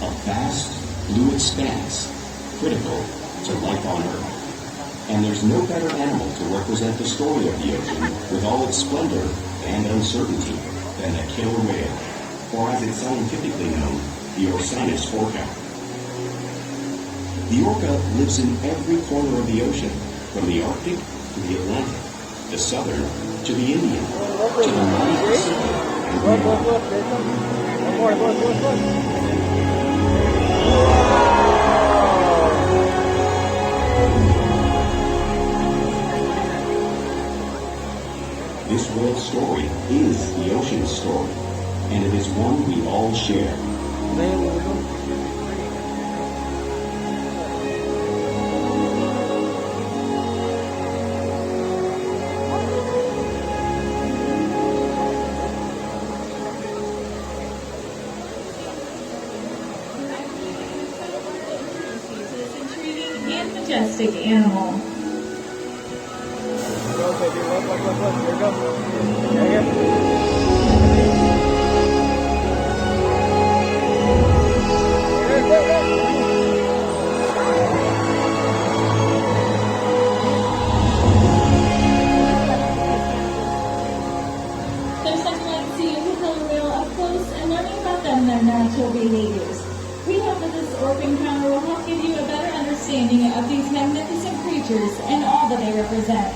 a vast blue expanse critical to life on Earth. And there's no better animal to represent the story of the ocean with all its splendor and uncertainty than the killer whale, or as it's scientifically known, the Orcinus orca. The orca lives in every corner of the ocean, from the Arctic to the Atlantic, the Southern to the Indian, to the North Pacific, and beyond. This whale's story is the ocean's story, and it is one we all share. This intriguing and majestic animal. There's nothing like seeing the killer whale up close and learning about them and their natural behaviors. We hope that this orca encounter will help give you a better understanding of these magnificent creatures and all that they represent.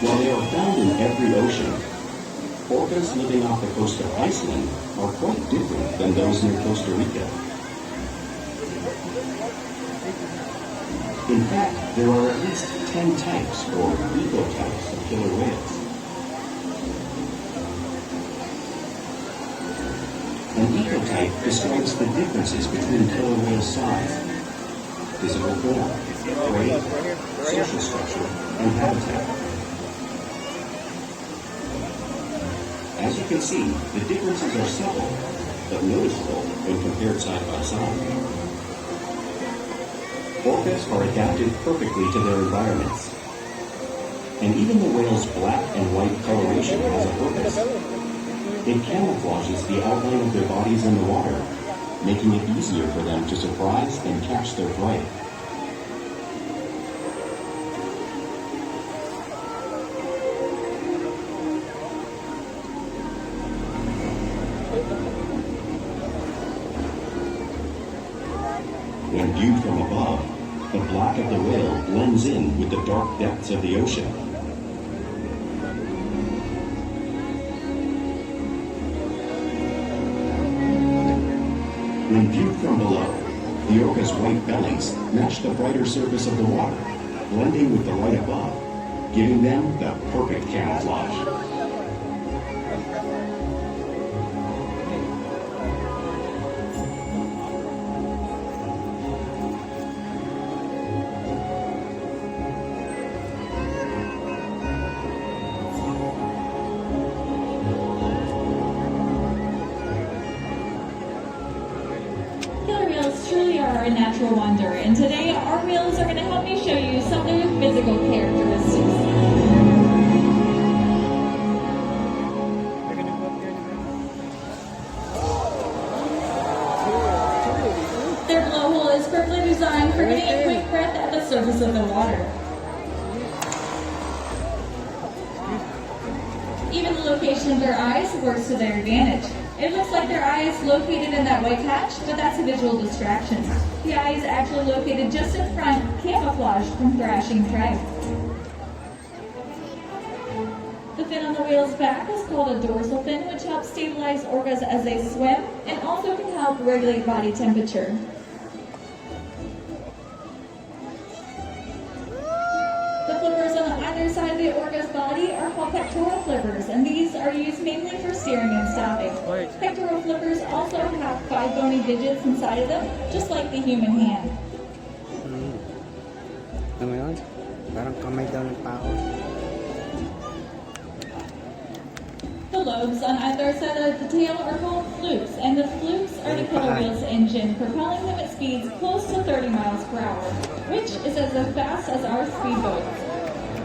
While they are found in every ocean, orcas living off the coast of Iceland are quite different than those near Costa Rica. In fact, there are at least 10 types or ecotypes of killer whales. An ecotype describes the differences between killer whale size, physical form, prey, social structure, and habitat. As you can see, the differences are subtle, but noticeable when compared side by side. Orcas are adapted perfectly to their environments. And even the whale's black and white coloration has a purpose. It camouflages the outline of their bodies in the water, making it easier for them to surprise and catch their prey. When viewed from above, the black of the whale blends in with the dark depths of the ocean. When viewed from below, the orca's white bellies match the brighter surface of the water, blending with the light above, giving them the perfect camouflage. Killer whales truly are a natural wonder, and today our whales are going to help me show you some of their physical characteristics. Their blowhole is perfectly designed for getting a quick breath at the surface of the water. Even the location of their eyes works to their advantage. It looks like their eye is located in that white patch, but that's a visual distraction. The eye is actually located just in front, camouflaged from thrashing prey. The fin on the whale's back is called a dorsal fin, which helps stabilize orcas as they swim and also can help regulate body temperature. The flippers on either side of the orca's body body are called pectoral flippers, and these are used mainly for steering and stopping. Pectoral flippers also have 5 bony digits inside of them, just like the human hand. Ano mo yun? Parang kamay daw ng tao. The lobes on either side of the tail are called flukes, and the flukes are the killer whale's engine, propelling them at speeds close to 30 miles per hour, which is as fast as our speedboats.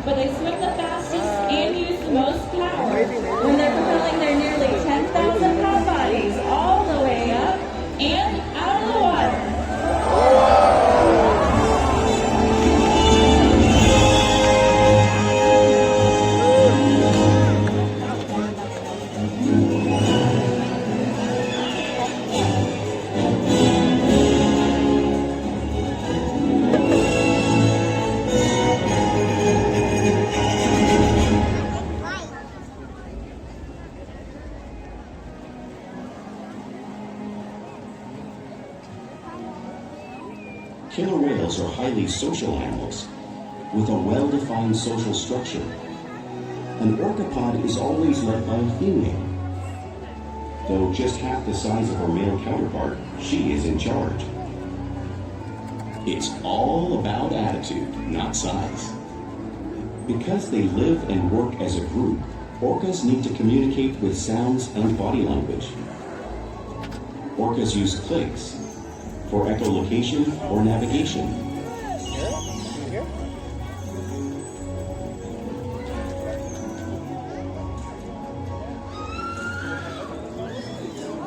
But they swim the fastest and use the most power when they're propelling their nearly 10,000-pound bodies all the way up and out of the water. Killer whales are highly social animals with a well-defined social structure. An orcapod is always led by a female. Though just half the size of her male counterpart, she is in charge. It's all about attitude, not size. Because they live and work as a group, orcas need to communicate with sounds and body language. Orcas use clicks for echolocation or navigation.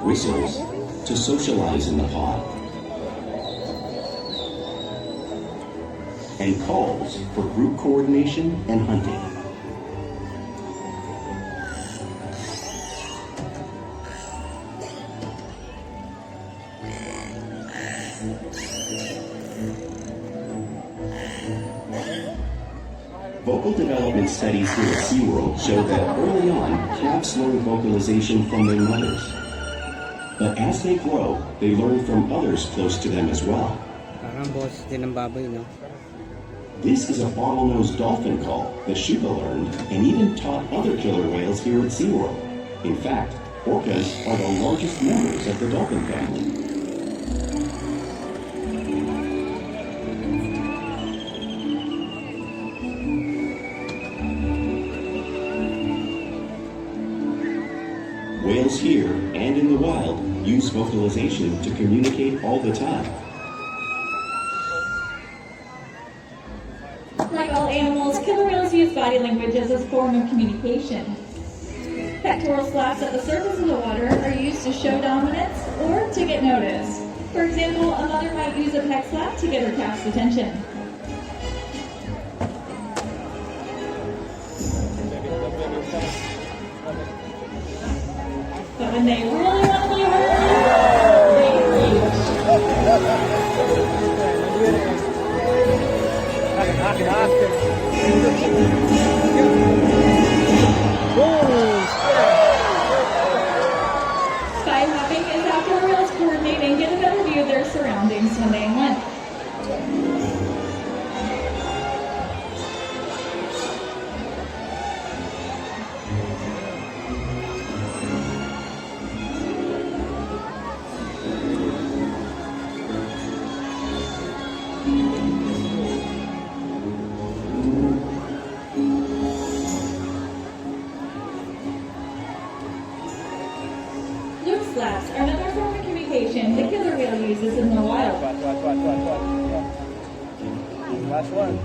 Whistles to socialize in the pod. And calls for group coordination and hunting. Vocal development studies here at SeaWorld show that early on, calves learn vocalization from their mothers. But as they grow, they learn from others close to them as well. Parang boses din ng baboy, no? This is a bottlenose dolphin call that Shuba learned and even taught other killer whales here at SeaWorld. In fact, orcas are the largest members of the dolphin family. Whales here and in the wild use vocalization to communicate all the time. Like all animals, killer whales use body language as a form of communication. Pectoral slaps at the surface of the water are used to show dominance or to get noticed. For example, a mother might use a peck slap to get her calf's attention. But when they really want to be heard, they reach. Sky hopping is how killer whales coordinate and get a better view of their surroundings when they hunt. Slaps are another form of communication the killer whale uses in the wild. Last one.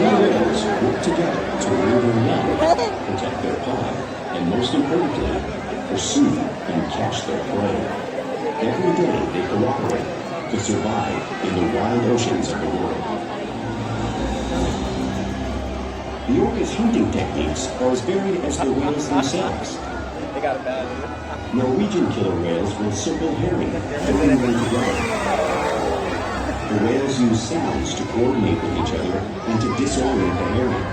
Whales work together to rear their young, protect their pod, and most importantly, pursue and catch their prey. Every day they cooperate to survive in the wild oceans of the world. The orca's hunting techniques are as varied as the whales themselves. They got it bad. Norwegian killer whales will circle herring every way together. The whales use sounds to coordinate with each other and to disorient the herring.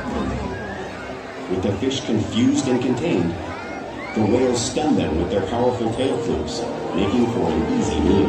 With the fish confused and contained, the whales stun them with their powerful tail flukes, making for an easy meal.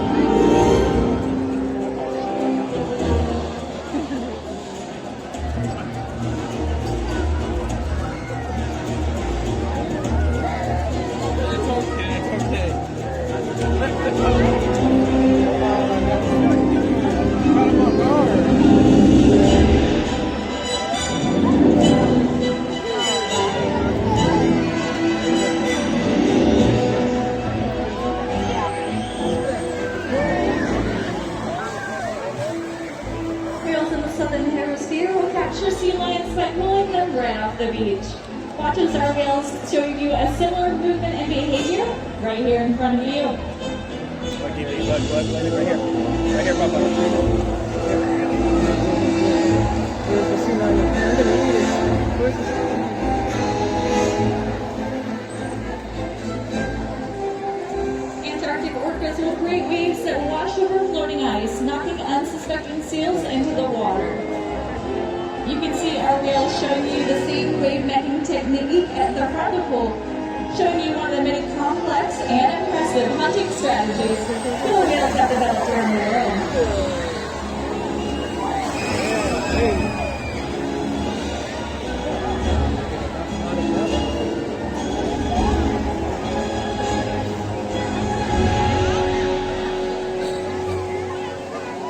Whales in the southern hemisphere will capture sea lions by pulling them right off the beach. Watch as our whales show you a similar movement and behavior right here in front of you. Look, right here. Right here, Papa. Where's the sea lion? Where's the sea lion? Antarctic orcas will create waves that wash over floating ice, knocking unsuspecting seals into the water. You can see our whales showing you the same wave-making technique at the front of the pool, showing you one of the many complex and impressive hunting strategies killer whales have developed around the world.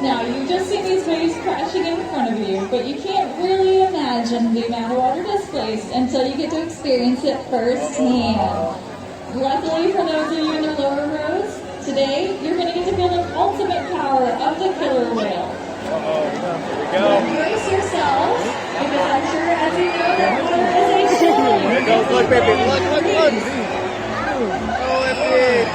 Now, you've just seen these waves crashing in front of you, but you can't really imagine the amount of water displaced until you get to experience it firsthand. Luckily for those of you in the lower rows, today you're going to get to feel the ultimate power of the killer whale. Here we go. Brace yourselves, because I'm sure as you know that water is a chilling. There it goes. Look, baby. Look. Oh, that's big.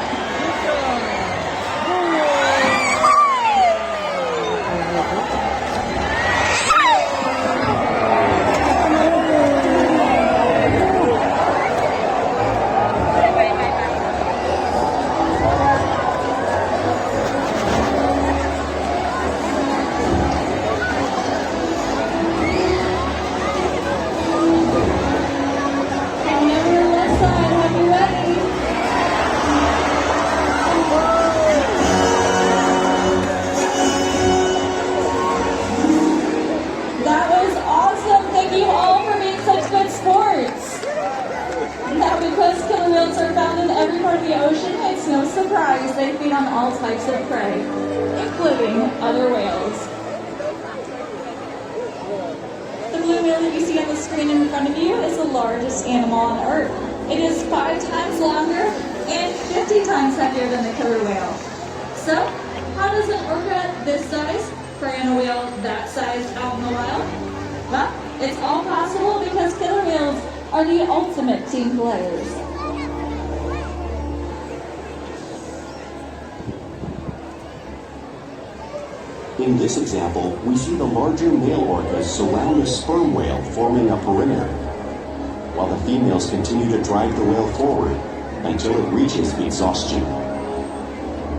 And never less side, are you ready? That was awesome. Thank you all for being such good sports. Now, because killer whales are found in every part of the ocean, it's no surprise they feed on all types of prey, including other whales. The blue whale that you see on the screen in front of you is the largest animal on Earth. It is 5 times longer and 50 times heavier than the killer whale. So, how does an orca this size prey on a whale that size out in the wild? Well, it's all possible because killer whales are the ultimate team players. In this example, we see the larger male orcas surround a sperm whale, forming a perimeter, while the females continue to drive the whale forward until it reaches exhaustion.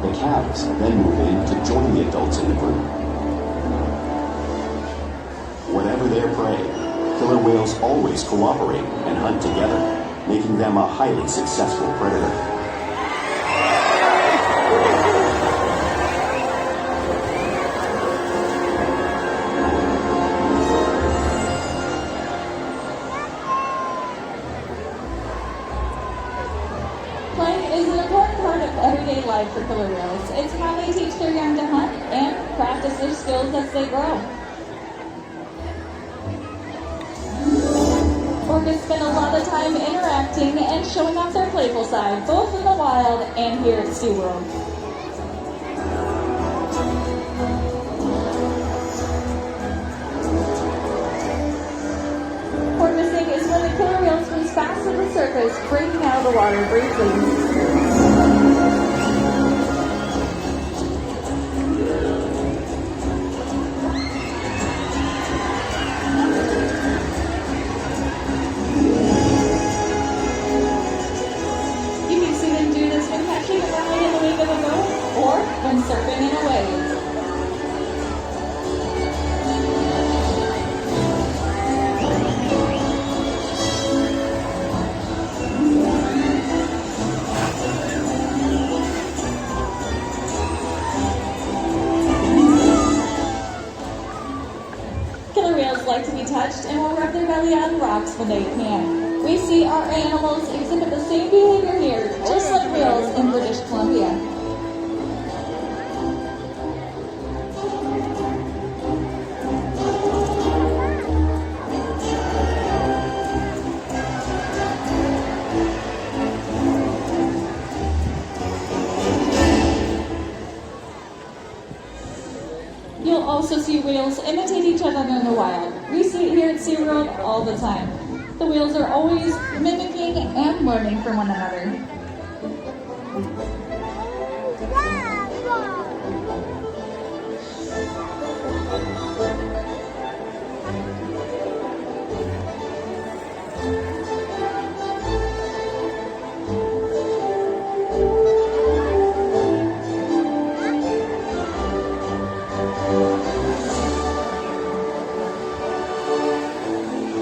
The calves then move in to join the adults in the group. Whatever their prey, killer whales always cooperate and hunt together, making them a highly successful predator. Playing is an important part of everyday life for killer whales. It's how they teach their young to hunt and practice their skills as they grow. Orcas spend a lot of time interacting and showing off their playful side, both in the wild and here at SeaWorld. Porpoising is when the killer whale swims fast to the surface, breaking out of the water briefly. touched and will rub their belly on rocks when they can. We see our animals exhibit the same behavior here, just like whales in British Columbia. You'll also see whales imitate each other in the wild. We see it here at SeaWorld all the time. The whales are always mimicking and learning from one another.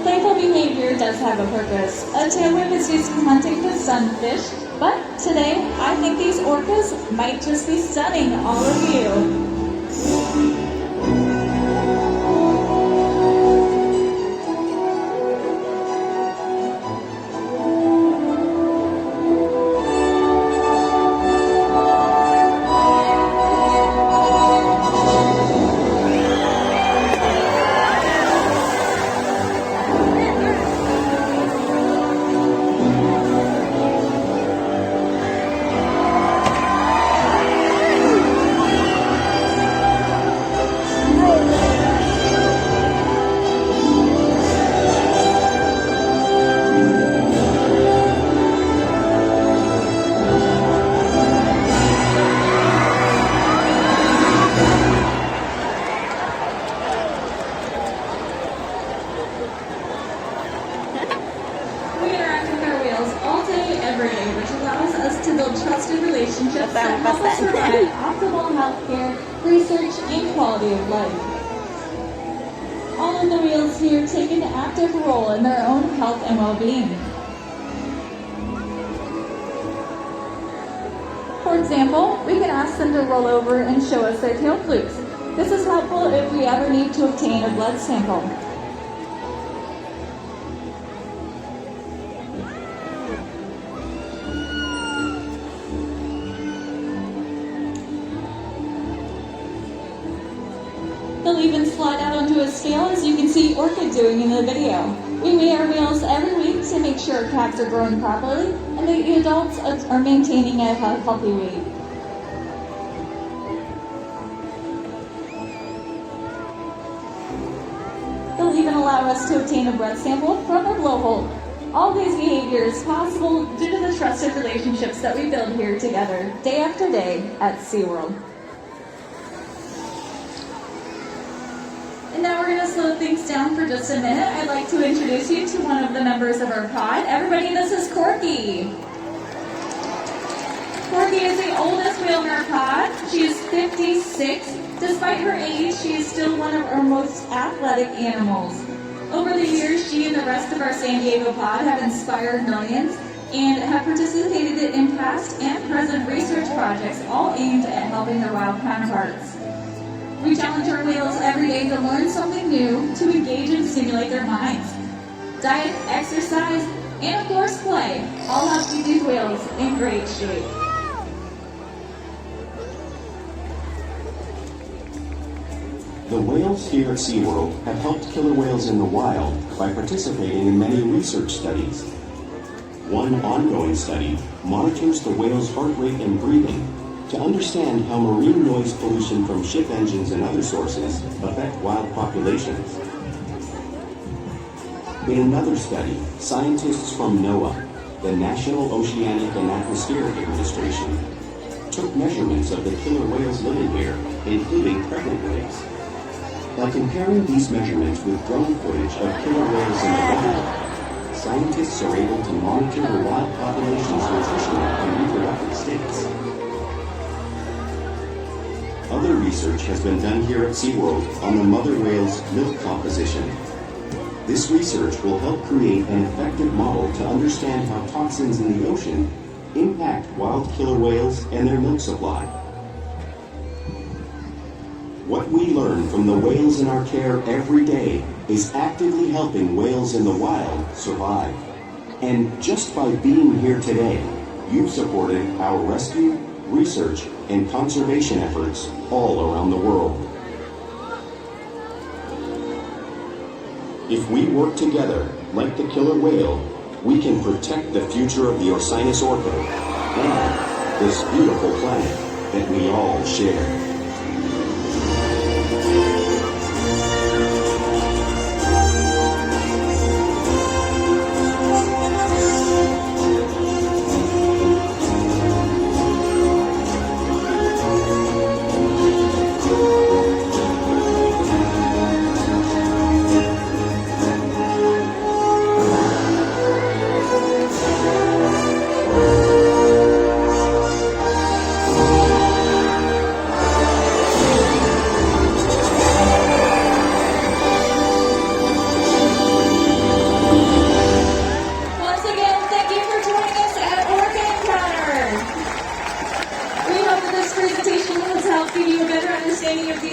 Playful behavior does have a purpose. A tail whip is used for hunting for sunfish, but today I think these orcas might just be stunning all of you. Every day, which allows us to build trusted relationships that help us provide optimal healthcare, research, and quality of life. All of the whales here take an active role in their own health and well-being. For example, we can ask them to roll over and show us their tail flukes. This is helpful if we ever need to obtain a blood sample. They'll even slide out onto a scale, as you can see Orca doing in the video. We weigh our whales every week to make sure our calves are growing properly and the adults are maintaining a healthy weight. They'll even allow us to obtain a breath sample from their blowhole. All these behaviors possible due to the trusted relationships that we build here together, day after day at SeaWorld. And now we're going to slow things down for just a minute. I'd like to introduce you to one of the members of our pod. Everybody, this is Corky. Corky is the oldest whale in our pod. She is 56. Despite her age, she is still one of our most athletic animals. Over the years, she and the rest of our San Diego pod have inspired millions and have participated in past and present research projects, all aimed at helping their wild counterparts. We challenge our whales every day to learn something new, to engage and stimulate their minds. Diet, exercise, and of course play all help keep these whales in great shape. The whales here at SeaWorld have helped killer whales in the wild by participating in many research studies. One ongoing study monitors the whale's heart rate and breathing to understand how marine noise pollution from ship engines and other sources affect wild populations. In another study, scientists from NOAA, the National Oceanic and Atmospheric Administration, took measurements of the killer whales living here, including pregnant whales. By comparing these measurements with drone footage of killer whales in the wild, scientists are able to monitor the wild population's nutritional and reproductive states. Other research has been done here at SeaWorld on the mother whale's milk composition. This research will help create an effective model to understand how toxins in the ocean impact wild killer whales and their milk supply. What we learn from the whales in our care every day is actively helping whales in the wild survive. And just by being here today, you've supported our rescue, research, and conservation efforts all around the world. If we work together, like the killer whale, we can protect the future of the Orcinus orca and this beautiful planet that we all share. Once again, thank you for joining us at Orca Encounter. We hope that this presentation has helped give you a better understanding of the